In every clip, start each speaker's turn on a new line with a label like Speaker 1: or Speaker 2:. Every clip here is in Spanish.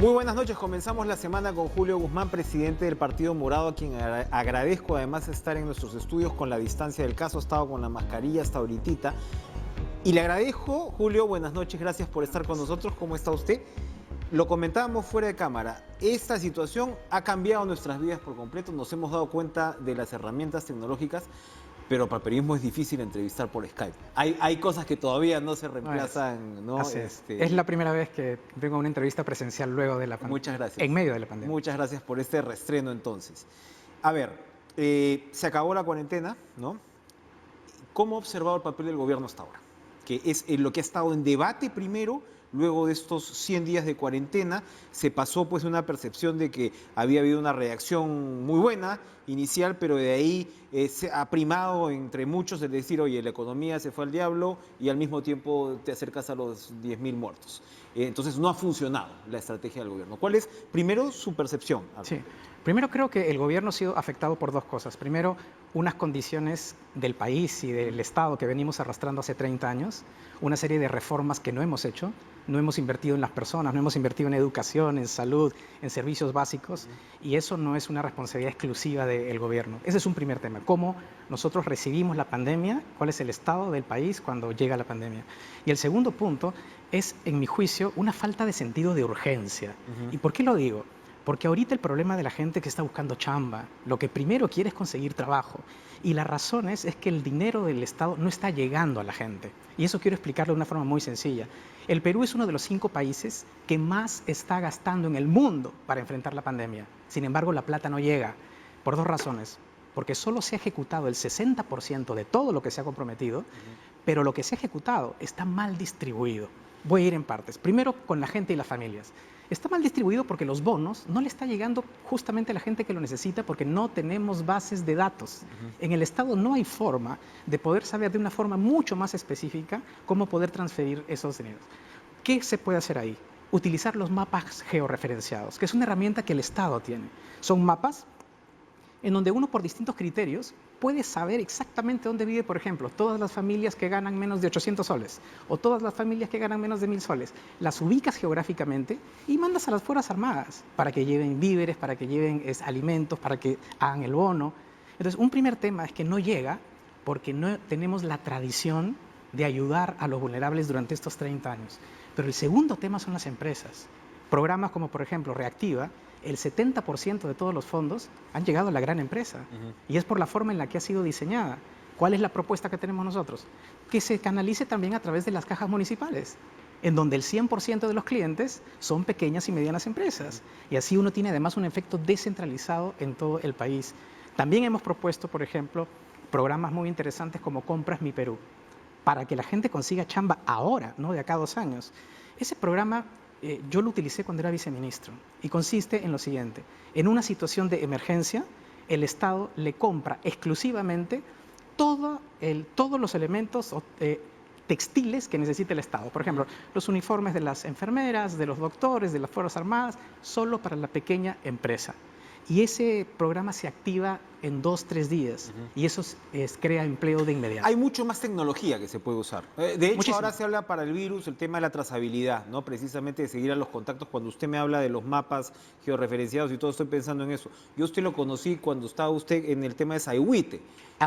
Speaker 1: Muy buenas noches, comenzamos la semana con Julio Guzmán, presidente del Partido Morado, a quien agradezco además estar en nuestros estudios con la distancia del caso, ha estado con la mascarilla hasta ahorita. Y le agradezco, Julio, buenas noches, gracias por estar con nosotros, ¿cómo está usted? Lo comentábamos fuera de cámara, esta situación ha cambiado nuestras vidas por completo, nos hemos dado cuenta de las herramientas tecnológicas, pero para el periodismo es difícil entrevistar por Skype. Hay cosas que todavía no se reemplazan, ¿no?
Speaker 2: Así es. Es la primera vez que vengo a una entrevista presencial luego de la pandemia.
Speaker 1: Muchas gracias.
Speaker 2: En medio de la pandemia.
Speaker 1: Muchas gracias por este reestreno entonces. A ver, se acabó la cuarentena, ¿no? ¿Cómo ha observado el papel del gobierno hasta ahora? Que es lo que ha estado en debate primero. Luego de estos 100 días de cuarentena, se pasó pues una percepción de que había habido una reacción muy buena inicial, pero de ahí se ha primado entre muchos el decir, oye, la economía se fue al diablo y al mismo tiempo te acercas a los 10.000 muertos. Entonces no ha funcionado la estrategia del gobierno. ¿Cuál es, primero, su percepción?
Speaker 2: Sí. Primero creo que el gobierno ha sido afectado por dos cosas. Primero, unas condiciones del país y del Estado que venimos arrastrando hace 30 años, una serie de reformas que no hemos hecho, no hemos invertido en las personas, no hemos invertido en educación, en salud, en servicios básicos, y eso no es una responsabilidad exclusiva del gobierno. Ese es un primer tema, cómo nosotros recibimos la pandemia, cuál es el estado del país cuando llega la pandemia. Y el segundo punto es, en mi juicio, una falta de sentido de urgencia. ¿Y por qué lo digo? Porque ahorita el problema de la gente que está buscando chamba, lo que primero quiere es conseguir trabajo. Y la razón es que el dinero del Estado no está llegando a la gente. Y eso quiero explicarlo de una forma muy sencilla. El Perú es uno de los 5 países que más está gastando en el mundo para enfrentar la pandemia. Sin embargo, la plata no llega por dos razones. Porque solo se ha ejecutado el 60% de todo lo que se ha comprometido, pero lo que se ha ejecutado está mal distribuido. Voy a ir en partes. Primero, con la gente y las familias. Está mal distribuido porque los bonos no le está llegando justamente a la gente que lo necesita porque no tenemos bases de datos. En el Estado no hay forma de poder saber de una forma mucho más específica cómo poder transferir esos dineros. ¿Qué se puede hacer ahí? Utilizar los mapas georreferenciados, que es una herramienta que el Estado tiene. Son mapas en donde uno por distintos criterios puede saber exactamente dónde vive, por ejemplo, todas las familias que ganan menos de 800 soles o todas las familias que ganan menos de 1.000 soles. Las ubicas geográficamente y mandas a las Fuerzas Armadas para que lleven víveres, para que lleven alimentos, para que hagan el bono. Entonces, un primer tema es que no llega porque no tenemos la tradición de ayudar a los vulnerables durante estos 30 años. Pero el segundo tema son las empresas. Programas como, por ejemplo, Reactiva, el 70% de todos los fondos han llegado a la gran empresa. Y es por la forma en la que ha sido diseñada. ¿Cuál es la propuesta que tenemos nosotros? Que se canalice también a través de las cajas municipales, en donde el 100% de los clientes son pequeñas y medianas empresas. Y así uno tiene además un efecto descentralizado en todo el país. También hemos propuesto, por ejemplo, programas muy interesantes como Compras Mi Perú, para que la gente consiga chamba ahora, no de acá a 2 años. Ese programa yo lo utilicé cuando era viceministro y consiste en lo siguiente. En una situación de emergencia, el Estado le compra exclusivamente todos los elementos textiles que necesita el Estado. Por ejemplo, los uniformes de las enfermeras, de los doctores, de las Fuerzas Armadas, solo para la pequeña empresa. Y ese programa se activa en 2-3 días y eso crea empleo de inmediato.
Speaker 1: Hay mucho más tecnología que se puede usar. De hecho,
Speaker 2: Muchísimo.
Speaker 1: Ahora se habla para el virus el tema de la trazabilidad, ¿no? Precisamente de seguir a los contactos. Cuando usted me habla de los mapas georreferenciados y todo, estoy pensando en eso. Yo usted lo conocí cuando estaba usted en el tema de Saigüite.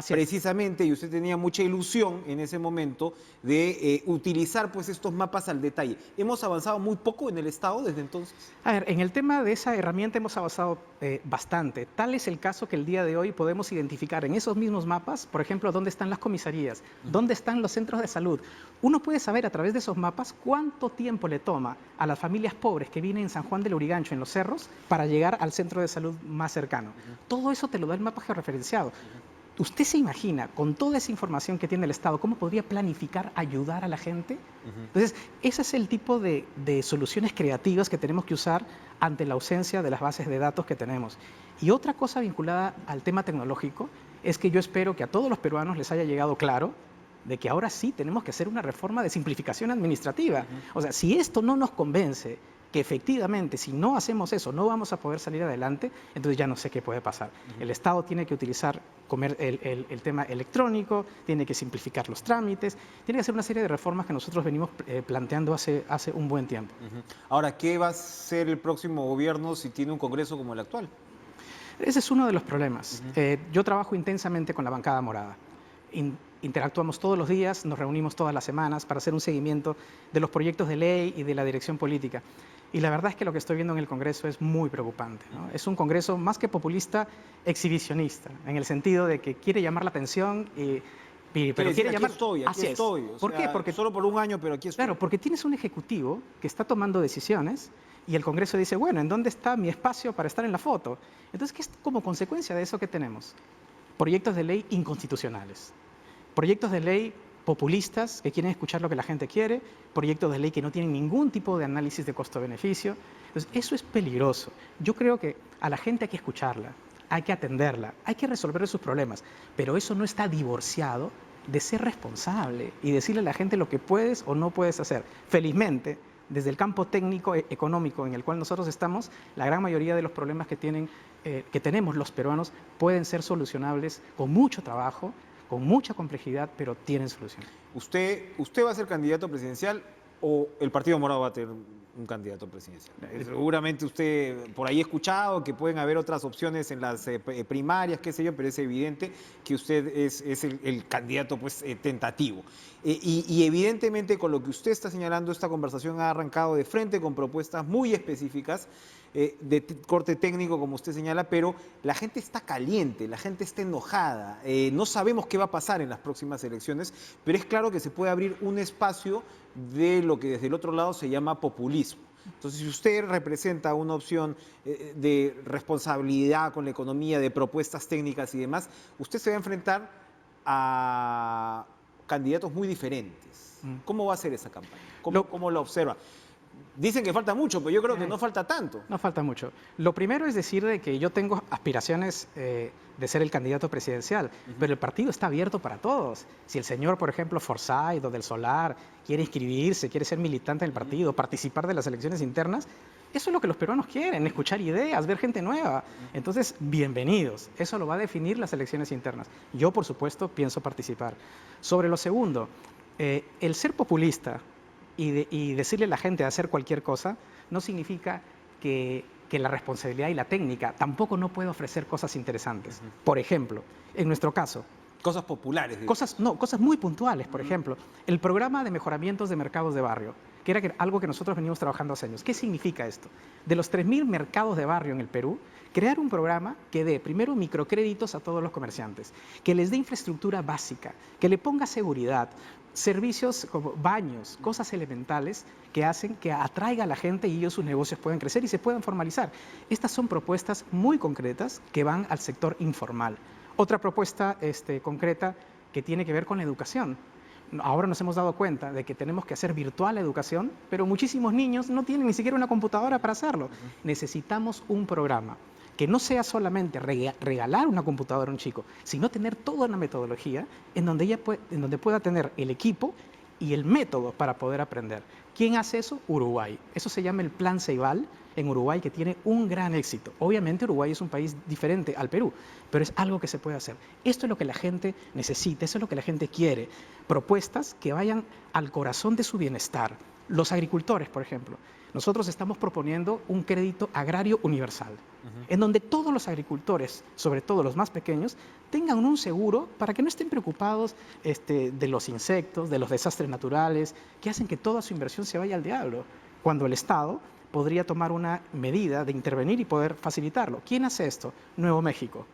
Speaker 1: Precisamente, y usted tenía mucha ilusión en ese momento de utilizar pues estos mapas al detalle. ¿Hemos avanzado muy poco en el Estado desde entonces?
Speaker 2: A ver, en el tema de esa herramienta hemos avanzado bastante. Tal es el caso que el día de hoy podemos identificar en esos mismos mapas, por ejemplo, dónde están las comisarías, dónde están los centros de salud. Uno puede saber a través de esos mapas cuánto tiempo le toma a las familias pobres que viven en San Juan del Lurigancho, en los cerros, para llegar al centro de salud más cercano. Todo eso te lo da el mapa georreferenciado. ¿Usted se imagina, con toda esa información que tiene el Estado, cómo podría planificar ayudar a la gente? Entonces, ese es el tipo de soluciones creativas que tenemos que usar ante la ausencia de las bases de datos que tenemos. Y otra cosa vinculada al tema tecnológico es que yo espero que a todos los peruanos les haya llegado claro de que ahora sí tenemos que hacer una reforma de simplificación administrativa. O sea, si esto no nos convence que efectivamente si no hacemos eso no vamos a poder salir adelante, entonces ya no sé qué puede pasar. El Estado tiene que utilizar el tema electrónico, tiene que simplificar los trámites, tiene que hacer una serie de reformas que nosotros venimos planteando hace un buen tiempo.
Speaker 1: Ahora, ¿qué va a hacer el próximo gobierno si tiene un Congreso como el actual?
Speaker 2: Ese es uno de los problemas. Yo trabajo intensamente con la bancada morada. Interactuamos todos los días, nos reunimos todas las semanas para hacer un seguimiento de los proyectos de ley y de la dirección política. Y la verdad es que lo que estoy viendo en el Congreso es muy preocupante, ¿no? Es un Congreso más que populista, exhibicionista, en el sentido de que quiere llamar la atención, pero quiere llamar...
Speaker 1: Aquí estoy.
Speaker 2: ¿Por qué? Porque
Speaker 1: solo por un año, pero aquí estoy.
Speaker 2: Claro, porque tienes un ejecutivo que está tomando decisiones y el Congreso dice, bueno, ¿en dónde está mi espacio para estar en la foto? Entonces, ¿qué es como consecuencia de eso que tenemos? Proyectos de ley inconstitucionales, proyectos de ley populistas que quieren escuchar lo que la gente quiere, proyectos de ley que no tienen ningún tipo de análisis de costo-beneficio. Entonces, eso es peligroso. Yo creo que a la gente hay que escucharla, hay que atenderla, hay que resolver sus problemas, pero eso no está divorciado de ser responsable y decirle a la gente lo que puedes o no puedes hacer. Felizmente, desde el campo técnico económico en el cual nosotros estamos, la gran mayoría de los problemas que tenemos los peruanos pueden ser solucionables con mucho trabajo, con mucha complejidad, pero tienen solución.
Speaker 1: ¿Usted va a ser candidato presidencial o el Partido Morado va a tener un candidato presidencial? Seguramente usted por ahí ha escuchado que pueden haber otras opciones en las primarias, qué sé yo, pero es evidente que usted es el candidato pues, tentativo. Y evidentemente con lo que usted está señalando, esta conversación ha arrancado de frente con propuestas muy específicas de corte técnico, como usted señala, pero la gente está caliente, la gente está enojada. No sabemos qué va a pasar en las próximas elecciones, pero es claro que se puede abrir un espacio de lo que desde el otro lado se llama populismo. Entonces, si usted representa una opción de responsabilidad con la economía, de propuestas técnicas y demás, usted se va a enfrentar a candidatos muy diferentes. ¿Cómo va a ser esa campaña? ¿Cómo la observa? Dicen que falta mucho, pero yo creo que no falta tanto.
Speaker 2: No falta mucho. Lo primero es decir de que yo tengo aspiraciones de ser el candidato presidencial, pero el partido está abierto para todos. Si el señor, por ejemplo, Forsyth o del Solar quiere inscribirse, quiere ser militante del partido, participar de las elecciones internas, eso es lo que los peruanos quieren, escuchar ideas, ver gente nueva. Entonces, bienvenidos. Eso lo va a definir las elecciones internas. Yo, por supuesto, pienso participar. Sobre lo segundo, el ser populista y decirle a la gente de hacer cualquier cosa no significa que la responsabilidad y la técnica tampoco no puede ofrecer cosas interesantes. Por ejemplo, en nuestro caso,
Speaker 1: cosas populares.
Speaker 2: Cosas muy puntuales. Por ejemplo, el programa de mejoramientos de mercados de barrio, que era algo que nosotros venimos trabajando hace años. ¿Qué significa esto? De los 3.000 mercados de barrio en el Perú, crear un programa que dé primero microcréditos a todos los comerciantes, que les dé infraestructura básica, que le ponga seguridad, servicios como baños, cosas elementales que hacen que atraiga a la gente y ellos sus negocios puedan crecer y se puedan formalizar. Estas son propuestas muy concretas que van al sector informal. Otra propuesta concreta que tiene que ver con la educación. Ahora nos hemos dado cuenta de que tenemos que hacer virtual la educación, pero muchísimos niños no tienen ni siquiera una computadora para hacerlo. Necesitamos un programa que no sea solamente regalar una computadora a un chico, sino tener toda una metodología en donde pueda tener el equipo y el método para poder aprender. ¿Quién hace eso? Uruguay. Eso se llama el Plan Ceibal en Uruguay, que tiene un gran éxito. Obviamente Uruguay es un país diferente al Perú, pero es algo que se puede hacer. Esto es lo que la gente necesita, eso es lo que la gente quiere. Propuestas que vayan al corazón de su bienestar. Los agricultores, por ejemplo. Nosotros estamos proponiendo un crédito agrario universal, en donde todos los agricultores, sobre todo los más pequeños, tengan un seguro para que no estén preocupados de los insectos, de los desastres naturales, que hacen que toda su inversión se vaya al diablo, cuando el Estado podría tomar una medida de intervenir y poder facilitarlo. ¿Quién hace esto? Nuevo México.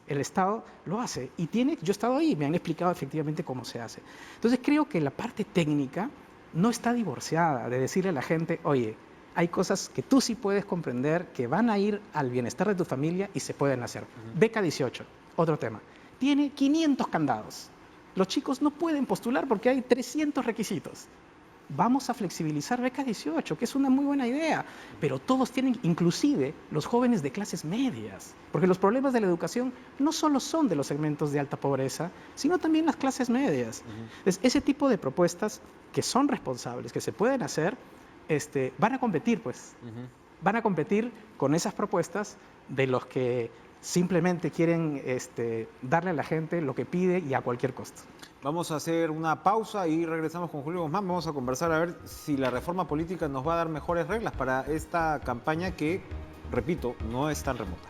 Speaker 2: El Estado lo hace y yo he estado ahí, me han explicado efectivamente cómo se hace. Entonces creo que la parte técnica no está divorciada de decirle a la gente, oye, hay cosas que tú sí puedes comprender, que van a ir al bienestar de tu familia y se pueden hacer. Beca 18, otro tema. Tiene 500 candados. Los chicos no pueden postular porque hay 300 requisitos. Vamos a flexibilizar Beca 18, que es una muy buena idea, pero todos tienen, inclusive los jóvenes de clases medias, porque los problemas de la educación no solo son de los segmentos de alta pobreza, sino también las clases medias. Entonces, ese tipo de propuestas que son responsables, que se pueden hacer, van a competir, pues. Van a competir con esas propuestas de los que simplemente quieren darle a la gente lo que pide y a cualquier costo.
Speaker 1: Vamos a hacer una pausa y regresamos con Julio Guzmán. Vamos a conversar a ver si la reforma política nos va a dar mejores reglas para esta campaña que, repito, no es tan remota.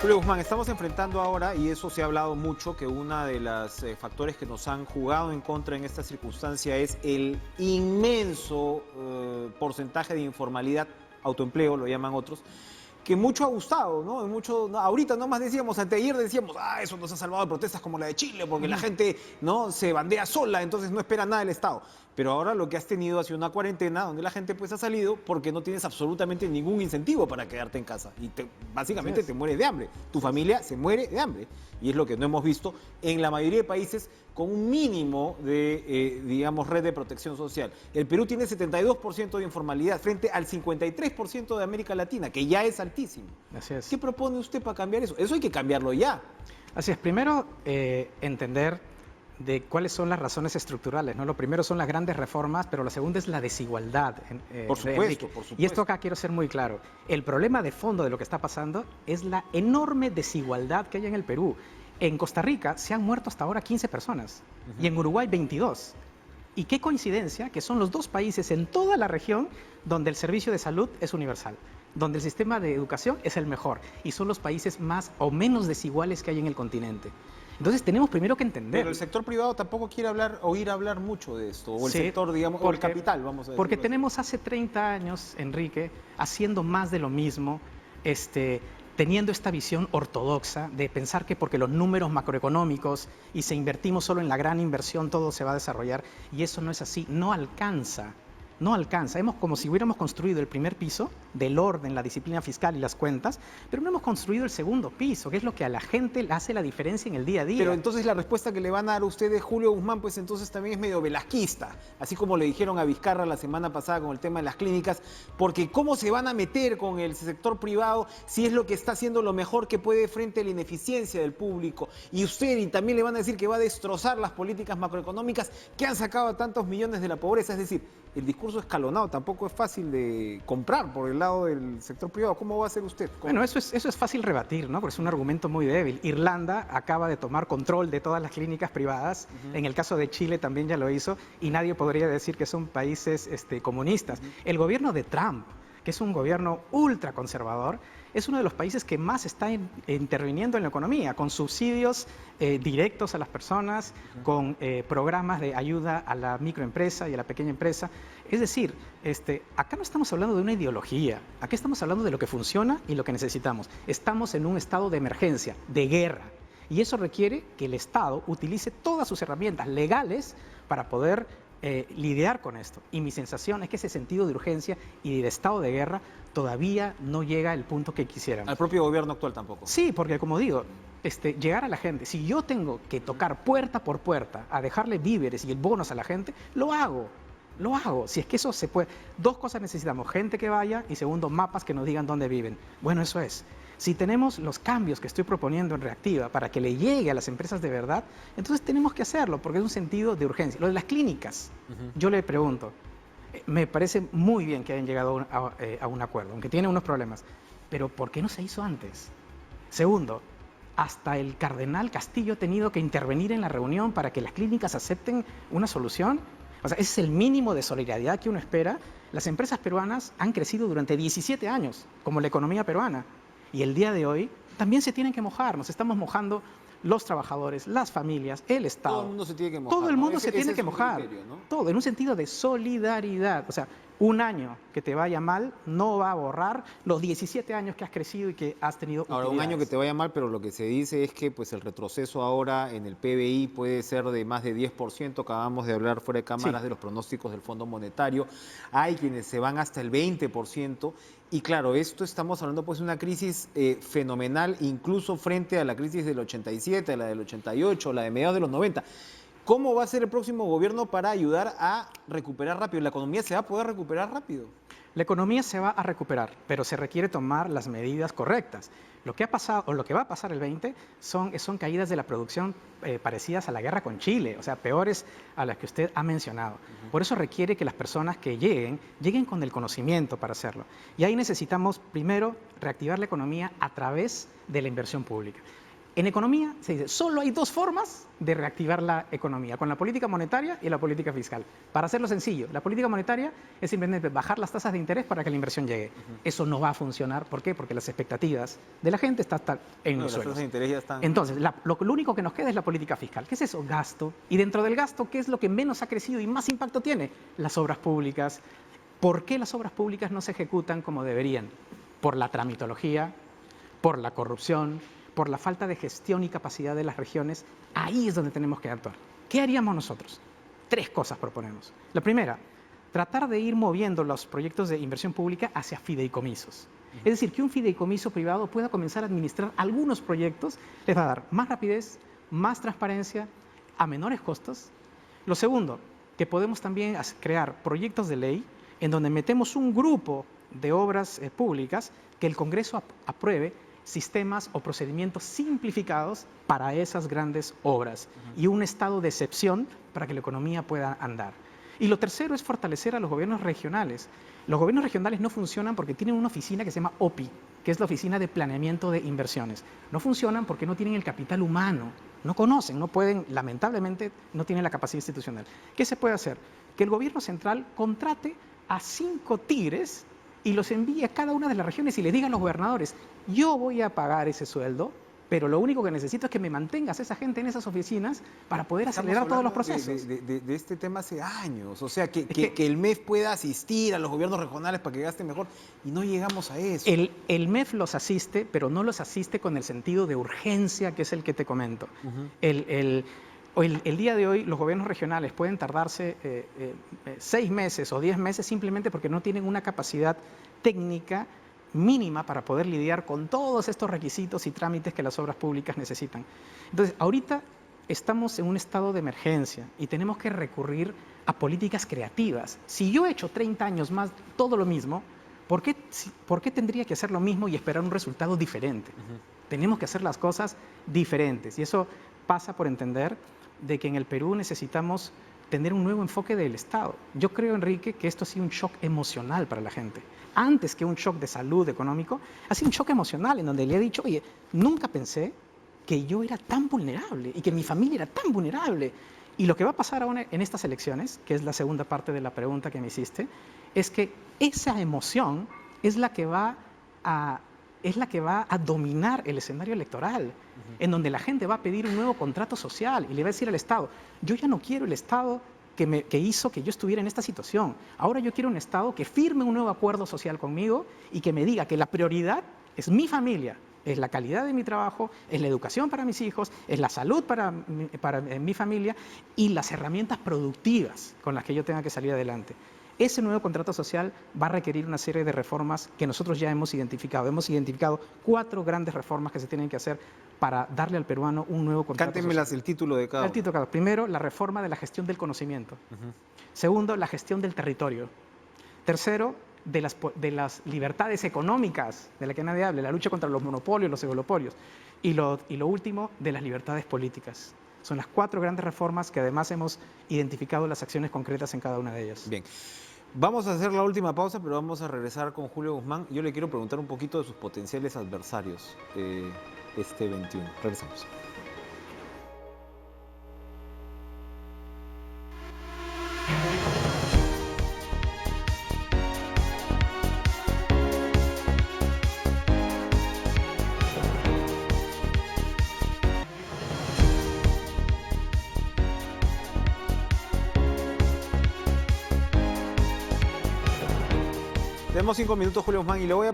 Speaker 1: Julio Guzmán, estamos enfrentando ahora, y eso se ha hablado mucho, que uno de los factores que nos han jugado en contra en esta circunstancia es el inmenso porcentaje de informalidad, autoempleo, lo llaman otros, que mucho ha gustado, ¿no? Ahorita nomás decíamos, anteayer decíamos, eso nos ha salvado de protestas como la de Chile, porque la gente, ¿no?, se bandea sola, entonces no espera nada del Estado. Pero ahora lo que has tenido ha sido una cuarentena donde la gente pues ha salido porque no tienes absolutamente ningún incentivo para quedarte en casa. Y básicamente te mueres de hambre. Tu familia se muere de hambre. Y es lo que no hemos visto en la mayoría de países con un mínimo de, digamos, red de protección social. El Perú tiene 72% de informalidad frente al 53% de América Latina, que ya es altísimo.
Speaker 2: Así es.
Speaker 1: ¿Qué propone usted para cambiar eso? Eso hay que cambiarlo ya.
Speaker 2: Así es. Primero, entender de cuáles son las razones estructurales, ¿no? Lo primero son las grandes reformas, pero lo segundo es la desigualdad.
Speaker 1: Por supuesto, por supuesto.
Speaker 2: Y esto acá quiero ser muy claro. El problema de fondo de lo que está pasando es la enorme desigualdad que hay en el Perú. En Costa Rica se han muerto hasta ahora 15 personas y en Uruguay 22. Y qué coincidencia que son los dos países en toda la región donde el servicio de salud es universal, donde el sistema de educación es el mejor y son los países más o menos desiguales que hay en el continente. Entonces tenemos primero que entender.
Speaker 1: Pero el sector privado tampoco quiere oír hablar mucho de esto, o el sector, digamos, o el capital, vamos a decir.
Speaker 2: Porque tenemos hace 30 años, Enrique, haciendo más de lo mismo, teniendo esta visión ortodoxa de pensar que porque los números macroeconómicos y si invertimos solo en la gran inversión todo se va a desarrollar, y eso no es así, no alcanza. No alcanza. Hemos como si hubiéramos construido el primer piso del orden, la disciplina fiscal y las cuentas, pero no hemos construido el segundo piso, que es lo que a la gente le hace la diferencia en el día a día.
Speaker 1: Pero entonces la respuesta que le van a dar a ustedes, Julio Guzmán, pues entonces también es medio velasquista, así como le dijeron a Vizcarra la semana pasada con el tema de las clínicas, porque ¿cómo se van a meter con el sector privado si es lo que está haciendo lo mejor que puede frente a la ineficiencia del público? Y usted y también le van a decir que va a destrozar las políticas macroeconómicas que han sacado a tantos millones de la pobreza, es decir, el discurso escalonado tampoco es fácil de comprar por el lado del sector privado. ¿Cómo va a hacer usted?
Speaker 2: Bueno, eso es fácil rebatir, ¿no? Porque es un argumento muy débil. Irlanda acaba de tomar control de todas las clínicas privadas. En el caso de Chile también ya lo hizo y nadie podría decir que son países comunistas. El gobierno de Trump, que es un gobierno ultraconservador, es uno de los países que más está interviniendo en la economía, con subsidios directos a las personas, con programas de ayuda a la microempresa y a la pequeña empresa. Es decir, acá no estamos hablando de una ideología, acá estamos hablando de lo que funciona y lo que necesitamos. Estamos en un estado de emergencia, de guerra, y eso requiere que el Estado utilice todas sus herramientas legales para poder lidiar con esto. Y mi sensación es que ese sentido de urgencia y de estado de guerra todavía no llega al punto que quisiéramos.
Speaker 1: Al propio gobierno actual tampoco.
Speaker 2: Sí, porque como digo, llegar a la gente, si yo tengo que tocar puerta por puerta a dejarle víveres y bonos a la gente, lo hago. Lo hago, si es que eso se puede. Dos cosas necesitamos, gente que vaya y segundo, mapas que nos digan dónde viven. Bueno, eso es. Si tenemos los cambios que estoy proponiendo en Reactiva para que le llegue a las empresas de verdad, entonces tenemos que hacerlo porque es un sentido de urgencia. Lo de las clínicas, yo le pregunto, me parece muy bien que hayan llegado a un acuerdo, aunque tiene unos problemas, pero ¿por qué no se hizo antes? Segundo, hasta el cardenal Castillo ha tenido que intervenir en la reunión para que las clínicas acepten una solución. O sea, ese es el mínimo de solidaridad que uno espera. Las empresas peruanas han crecido durante 17 años, como la economía peruana. Y el día de hoy también se tienen que mojar. Nos estamos mojando los trabajadores, las familias, el Estado.
Speaker 1: Todo el mundo se tiene que mojar.
Speaker 2: Todo el mundo se tiene
Speaker 1: es
Speaker 2: que
Speaker 1: un
Speaker 2: mojar.
Speaker 1: criterio, ¿no?
Speaker 2: Todo, en un sentido de solidaridad. O sea, Un año que te vaya mal no va a borrar los 17 años que has crecido y que has tenido
Speaker 1: Ahora, un año que te vaya mal, pero lo que se dice es que pues, el retroceso ahora en el PBI puede ser de más de 10%. Acabamos de hablar fuera de cámaras
Speaker 2: Sí.
Speaker 1: de los pronósticos del Fondo Monetario. Hay quienes se van hasta el 20%. Y claro, esto estamos hablando pues de una crisis fenomenal, incluso frente a la crisis del 87, la del 88, la de mediados de los 90. ¿Cómo va a ser el próximo gobierno para ayudar a recuperar rápido? ¿La economía se va a poder recuperar rápido?
Speaker 2: La economía se va a recuperar, pero se requiere tomar las medidas correctas. Lo que ha pasado, o lo que va a pasar el 20 son caídas de la producción parecidas a la guerra con Chile, o sea, peores a las que usted ha mencionado. Por eso requiere que las personas que lleguen con el conocimiento para hacerlo. Y ahí necesitamos, primero, reactivar la economía a través de la inversión pública. En economía se dice, solo hay dos formas de reactivar la economía, con la política monetaria y la política fiscal. Para hacerlo sencillo, la política monetaria es simplemente bajar las tasas de interés para que la inversión llegue. Eso no va a funcionar, ¿por qué? Porque las expectativas de la gente están en los
Speaker 1: Las
Speaker 2: suelos.
Speaker 1: tasas de interés ya están...
Speaker 2: Entonces, lo único que nos queda es la política fiscal. ¿Qué es eso? Gasto. Y dentro del gasto, ¿qué es lo que menos ha crecido y más impacto tiene? Las obras públicas. ¿Por qué las obras públicas no se ejecutan como deberían? Por la tramitología, por la corrupción, por la falta de gestión y capacidad de las regiones. Ahí es donde tenemos que actuar. ¿Qué haríamos nosotros? 3 cosas proponemos. La primera, tratar de ir moviendo los proyectos de inversión pública hacia fideicomisos. Es decir, que un fideicomiso privado pueda comenzar a administrar algunos proyectos, les va a dar más rapidez, más transparencia, a menores costos. Lo segundo, que podemos también crear proyectos de ley en donde metemos un grupo de obras públicas que el Congreso apruebe sistemas o procedimientos simplificados para esas grandes obras y un estado de excepción para que la economía pueda andar. Y lo tercero es fortalecer a los gobiernos regionales. Los gobiernos regionales no funcionan porque tienen una oficina que se llama OPI, que es la Oficina de Planeamiento de Inversiones. No funcionan porque no tienen el capital humano, no conocen, no pueden, lamentablemente, no tienen la capacidad institucional. ¿Qué se puede hacer? Que el gobierno central contrate a 5 tigres y los envíe a cada una de las regiones y les diga a los gobernadores, yo voy a pagar ese sueldo, pero lo único que necesito es que me mantengas esa gente en esas oficinas para poder acelerar todos los procesos.
Speaker 1: De este tema hace años, o sea, que el MEF pueda asistir a los gobiernos regionales para que gasten mejor y no llegamos a eso.
Speaker 2: El MEF los asiste, pero no los asiste con el sentido de urgencia que es el que te comento. El día de hoy los gobiernos regionales pueden tardarse 6 meses o 10 meses simplemente porque no tienen una capacidad técnica mínima para poder lidiar con todos estos requisitos y trámites que las obras públicas necesitan. Entonces, ahorita estamos en un estado de emergencia y tenemos que recurrir a políticas creativas. Si yo he hecho 30 años más todo lo mismo, ¿por qué tendría que hacer lo mismo y esperar un resultado diferente? Tenemos que hacer las cosas diferentes y eso pasa por entender de que en el Perú necesitamos tener un nuevo enfoque del Estado. Yo creo, Enrique, que esto ha sido un shock emocional para la gente. Antes que un shock de salud económico, ha sido un shock emocional en donde le he dicho, oye, nunca pensé que yo era tan vulnerable y que mi familia era tan vulnerable. Y lo que va a pasar ahora en estas elecciones, que es la segunda parte de la pregunta que me hiciste, es que esa emoción es la que va a dominar el escenario electoral, en donde la gente va a pedir un nuevo contrato social y le va a decir al Estado, yo ya no quiero el Estado que hizo que yo estuviera en esta situación. Ahora yo quiero un Estado que firme un nuevo acuerdo social conmigo y que me diga que la prioridad es mi familia, es la calidad de mi trabajo, es la educación para mis hijos, es la salud para mi familia y las herramientas productivas con las que yo tenga que salir adelante. Ese nuevo contrato social va a requerir una serie de reformas que nosotros ya hemos identificado. Hemos identificado 4 grandes reformas que se tienen que hacer para darle al peruano un nuevo contrato
Speaker 1: Cántemelas
Speaker 2: social.
Speaker 1: el título de cada uno.
Speaker 2: El título de cada uno. Primero, la reforma de la gestión del conocimiento. Segundo, la gestión del territorio. Tercero, de las libertades económicas, de la que nadie habla, la lucha contra los monopolios, los oligopolios. Y lo último, de las libertades políticas. Son las 4 grandes reformas que además hemos identificado las acciones concretas en cada una de ellas.
Speaker 1: Bien. Vamos a hacer la última pausa, pero vamos a regresar con Julio Guzmán. Yo le quiero preguntar un poquito de sus potenciales adversarios este 21. Regresamos. Tenemos 5 minutos, Julio Guzmán, y le voy a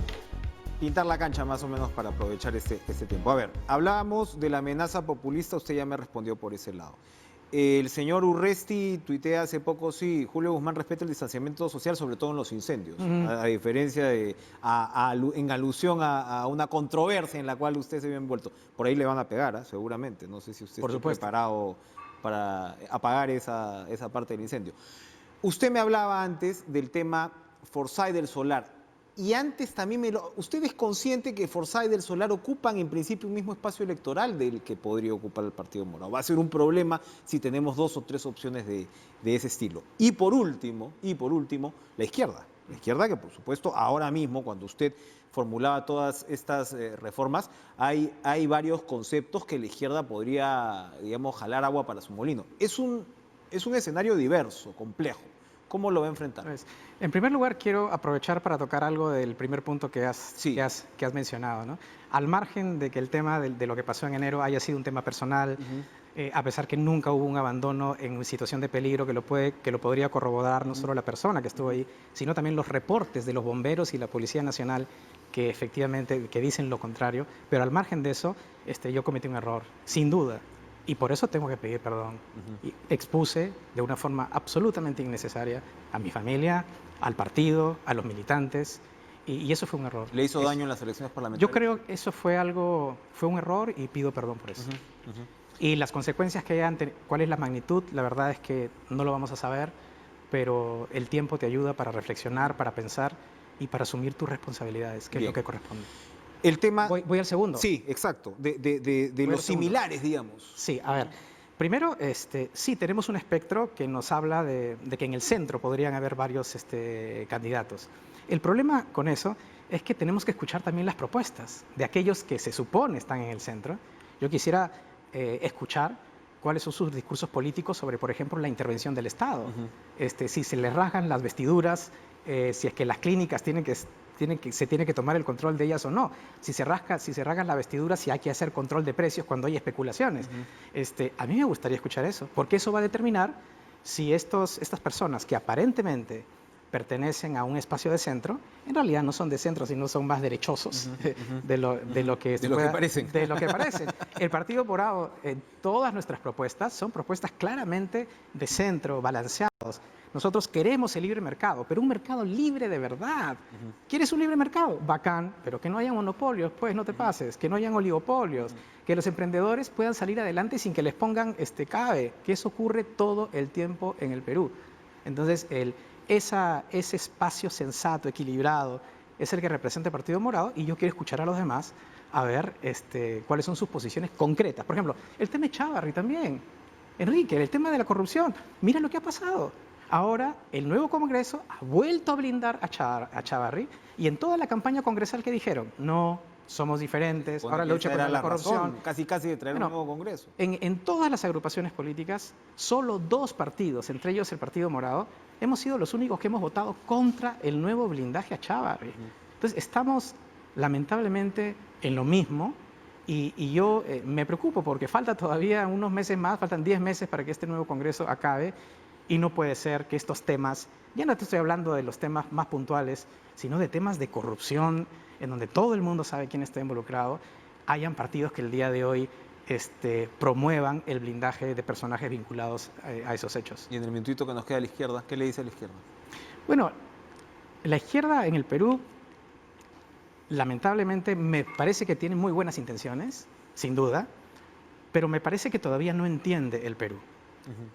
Speaker 1: pintar la cancha más o menos para aprovechar este tiempo. A ver, hablábamos de la amenaza populista, usted ya me respondió por ese lado. El señor Urresti tuitea hace poco, sí, Julio Guzmán respeta el distanciamiento social, sobre todo en los incendios, a diferencia de, en alusión a una controversia en la cual usted se vio envuelto. Por ahí le van a pegar, seguramente. No sé si usted está preparado para apagar esa parte del incendio. Usted me hablaba antes del tema Forsyth del Solar. Y antes también ¿usted es consciente que Forsyth y del Solar ocupan en principio un mismo espacio electoral del que podría ocupar el Partido Morado? Va a ser un problema si tenemos 2 o 3 opciones de ese estilo. Y por último, la izquierda. La izquierda que, por supuesto, ahora mismo, cuando usted formulaba todas estas reformas, hay varios conceptos que la izquierda podría, digamos, jalar agua para su molino. Es un escenario diverso, complejo. ¿Cómo lo va a enfrentar?
Speaker 2: Pues, en primer lugar, quiero aprovechar para tocar algo del primer punto que has mencionado, ¿no? Al margen de que el tema de lo que pasó en enero haya sido un tema personal, a pesar que nunca hubo un abandono en situación de peligro que lo podría corroborar no solo la persona que estuvo ahí, sino también los reportes de los bomberos y la Policía Nacional que efectivamente dicen lo contrario. Pero al margen de eso, yo cometí un error, sin duda. Y por eso tengo que pedir perdón. Y expuse de una forma absolutamente innecesaria a mi familia, al partido, a los militantes, y eso fue un error.
Speaker 1: ¿Le hizo daño en las elecciones parlamentarias?
Speaker 2: Yo creo que eso fue un error y pido perdón por eso. Y las consecuencias que hayan tenido, cuál es la magnitud, la verdad es que no lo vamos a saber, pero el tiempo te ayuda para reflexionar, para pensar y para asumir tus responsabilidades, que es lo que corresponde.
Speaker 1: El tema...
Speaker 2: Voy al segundo.
Speaker 1: Sí, exacto, de los similares, digamos.
Speaker 2: Sí, a ver, primero, sí, tenemos un espectro que nos habla de que en el centro podrían haber varios candidatos. El problema con eso es que tenemos que escuchar también las propuestas de aquellos que se supone están en el centro. Yo quisiera escuchar cuáles son sus discursos políticos sobre, por ejemplo, la intervención del Estado. Si se les rasgan las vestiduras, si es que las clínicas se tiene que tomar el control de ellas o no, si se rasgan la vestidura, si hay que hacer control de precios cuando hay especulaciones. A mí me gustaría escuchar eso, porque eso va a determinar si estas personas que aparentemente pertenecen a un espacio de centro, en realidad no son de centro, sino son más derechosos de lo que parecen. El Partido Morado, en todas nuestras propuestas, son propuestas claramente de centro, balanceados. Nosotros queremos el libre mercado, pero un mercado libre de verdad. ¿Quieres un libre mercado? Bacán, pero que no haya monopolios, pues no te pases, que no hayan oligopolios, que los emprendedores puedan salir adelante sin que les pongan CABE, que eso ocurre todo el tiempo en el Perú. Entonces, ese espacio sensato, equilibrado, es el que representa el Partido Morado, y yo quiero escuchar a los demás a ver cuáles son sus posiciones concretas. Por ejemplo, el tema de Chávarri también. Enrique, el tema de la corrupción. Mira lo que ha pasado. Ahora, el nuevo Congreso ha vuelto a blindar a Chávarri, y en toda la campaña congresal que dijeron, no, somos diferentes, ahora la lucha contra la corrupción.
Speaker 1: Casi de traer un nuevo Congreso.
Speaker 2: En todas las agrupaciones políticas, solo 2 partidos, entre ellos el Partido Morado, hemos sido los únicos que hemos votado contra el nuevo blindaje a Chávarri. Entonces, estamos lamentablemente en lo mismo, y yo me preocupo porque falta todavía unos meses más, faltan 10 meses para que este nuevo Congreso acabe, y no puede ser que estos temas, ya no te estoy hablando de los temas más puntuales, sino de temas de corrupción, en donde todo el mundo sabe quién está involucrado, hayan partidos que el día de hoy promuevan el blindaje de personajes vinculados a esos hechos.
Speaker 1: Y en el minutito que nos queda a la izquierda, ¿qué le dice a la izquierda?
Speaker 2: Bueno, la izquierda en el Perú, lamentablemente, me parece que tiene muy buenas intenciones, sin duda, pero me parece que todavía no entiende el Perú.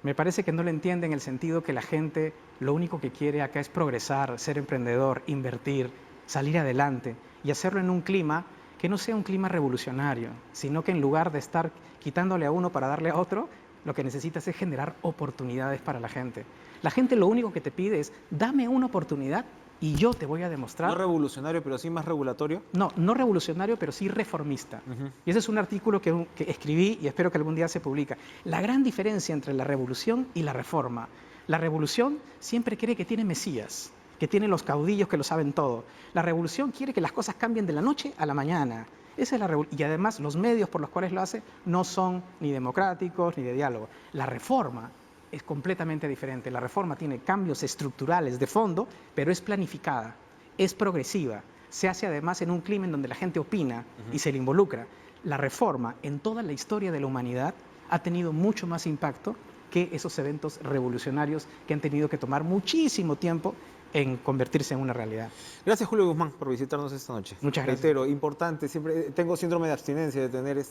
Speaker 2: Me parece que no lo entiende en el sentido que la gente lo único que quiere acá es progresar, ser emprendedor, invertir, salir adelante, y hacerlo en un clima que no sea un clima revolucionario, sino que en lugar de estar quitándole a uno para darle a otro, lo que necesitas es generar oportunidades para la gente. La gente lo único que te pide es, dame una oportunidad y yo te voy a demostrar...
Speaker 1: ¿No revolucionario, pero sí más regulatorio?
Speaker 2: No revolucionario, pero sí reformista. Y ese es un artículo que escribí y espero que algún día se publique. La gran diferencia entre la revolución y la reforma. La revolución siempre cree que tiene mesías, que tiene los caudillos que lo saben todo. La revolución quiere que las cosas cambien de la noche a la mañana. Esa es la revolución. Y además los medios por los cuales lo hace no son ni democráticos ni de diálogo. La reforma es completamente diferente. La reforma tiene cambios estructurales de fondo, pero es planificada. es progresiva, se hace además en un clima en donde la gente opina y se le involucra. La reforma en toda la historia de la humanidad ha tenido mucho más impacto que esos eventos revolucionarios que han tenido que tomar muchísimo tiempo en convertirse en una realidad.
Speaker 1: Gracias, Julio Guzmán, por visitarnos esta noche.
Speaker 2: Muchas gracias.
Speaker 1: Reitero, importante, siempre tengo síndrome de abstinencia de tener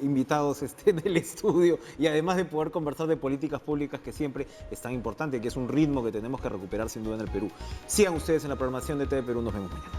Speaker 1: invitados en el estudio y además de poder conversar de políticas públicas que siempre es tan importante, que es un ritmo que tenemos que recuperar sin duda en el Perú. Sigan ustedes en la programación de TV Perú, nos vemos mañana.